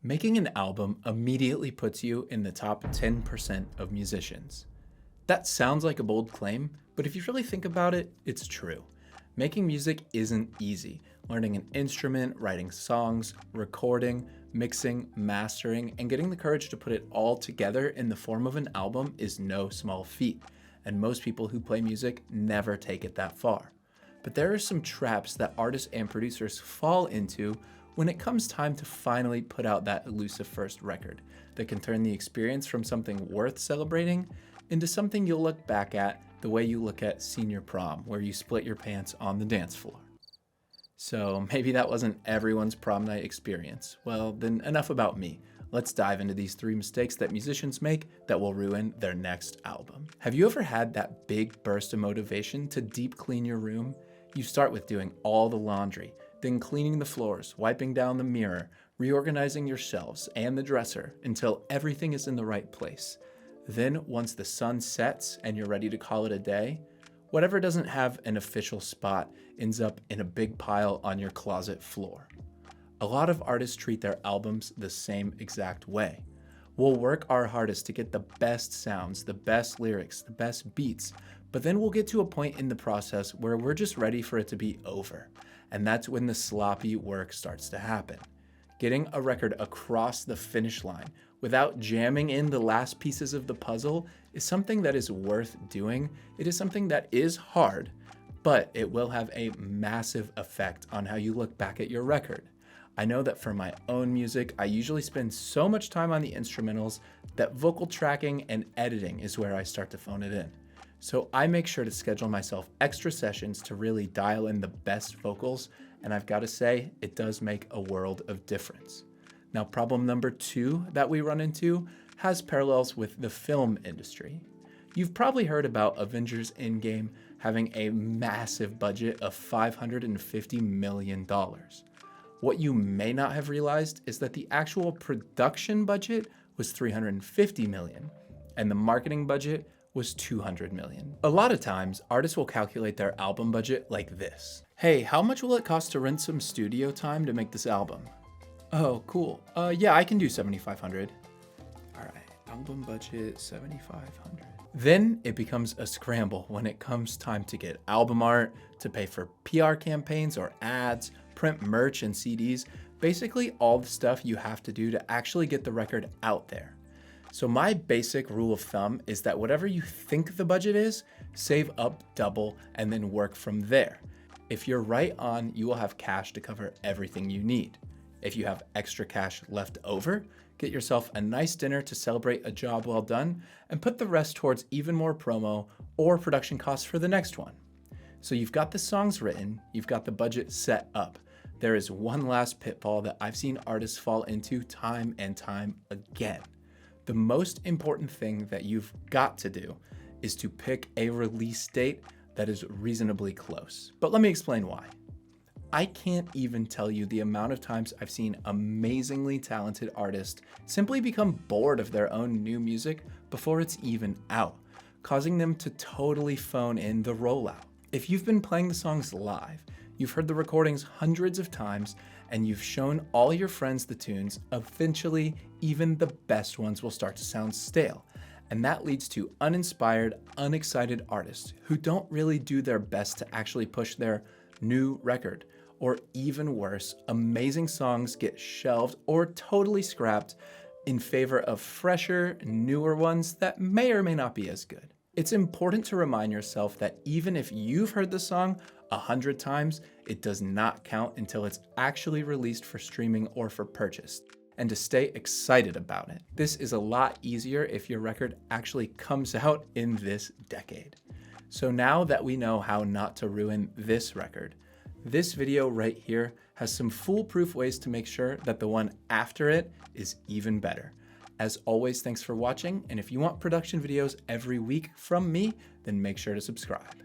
Making an album immediately puts you in the top 10% of musicians. That sounds like a bold claim, but if you really think about it, it's true. Making music isn't easy. Learning an instrument, writing songs, recording, mixing, mastering, and getting the courage to put it all together in the form of an album is no small feat, and most people who play music never take it that far. But there are some traps that artists and producers fall into when it comes time to finally put out that elusive first record that can turn the experience from something worth celebrating into something you'll look back at the way you look at senior prom, where you split your pants on the dance floor. So maybe that wasn't everyone's prom night experience. Well, then enough about me. Let's dive into these 3 mistakes that musicians make that will ruin their next album. Have you ever had that big burst of motivation to deep clean your room? You start with doing all the laundry, then cleaning the floors, wiping down the mirror, reorganizing your shelves and the dresser until everything is in the right place. Then once the sun sets and you're ready to call it a day, whatever doesn't have an official spot ends up in a big pile on your closet floor. A lot of artists treat their albums the same exact way. We'll work our hardest to get the best sounds, the best lyrics, the best beats, but then we'll get to a point in the process where we're just ready for it to be over. And that's when the sloppy work starts to happen. Getting a record across the finish line without jamming in the last pieces of the puzzle is something that is worth doing. It is something that is hard, but it will have a massive effect on how you look back at your record. I know that for my own music, I usually spend so much time on the instrumentals that vocal tracking and editing is where I start to phone it in. So I make sure to schedule myself extra sessions to really dial in the best vocals, and I've got to say, it does make a world of difference. Now, problem number 2 that we run into has parallels with the film industry. You've probably heard about Avengers Endgame having a massive budget of $550 million. What you may not have realized is that the actual production budget was $350 million, and the marketing budget was $200 million. A lot of times, artists will calculate their album budget like this. Hey, how much will it cost to rent some studio time to make this album? Oh, cool. Yeah, I can do $7,500. All right, album budget, $7,500. Then it becomes a scramble when it comes time to get album art, to pay for PR campaigns or ads, print merch and CDs, basically all the stuff you have to do to actually get the record out there. So my basic rule of thumb is that whatever you think the budget is, save up double and then work from there. If you're right on, you will have cash to cover everything you need. If you have extra cash left over, get yourself a nice dinner to celebrate a job well done and put the rest towards even more promo or production costs for the next one. So you've got the songs written, you've got the budget set up. There is one last pitfall that I've seen artists fall into time and time again. The most important thing that you've got to do is to pick a release date that is reasonably close. But let me explain why. I can't even tell you the amount of times I've seen amazingly talented artists simply become bored of their own new music before it's even out, causing them to totally phone in the rollout. If you've been playing the songs live, you've heard the recordings hundreds of times, and you've shown all your friends the tunes, eventually even the best ones will start to sound stale. And that leads to uninspired, unexcited artists who don't really do their best to actually push their new record. Or even worse, amazing songs get shelved or totally scrapped in favor of fresher, newer ones that may or may not be as good. It's important to remind yourself that even if you've heard the song 100 times, it does not count until it's actually released for streaming or for purchase, and to stay excited about it. This is a lot easier if your record actually comes out in this decade. So now that we know how not to ruin this record, this video right here has some foolproof ways to make sure that the one after it is even better. As always, thanks for watching, and if you want production videos every week from me, then make sure to subscribe.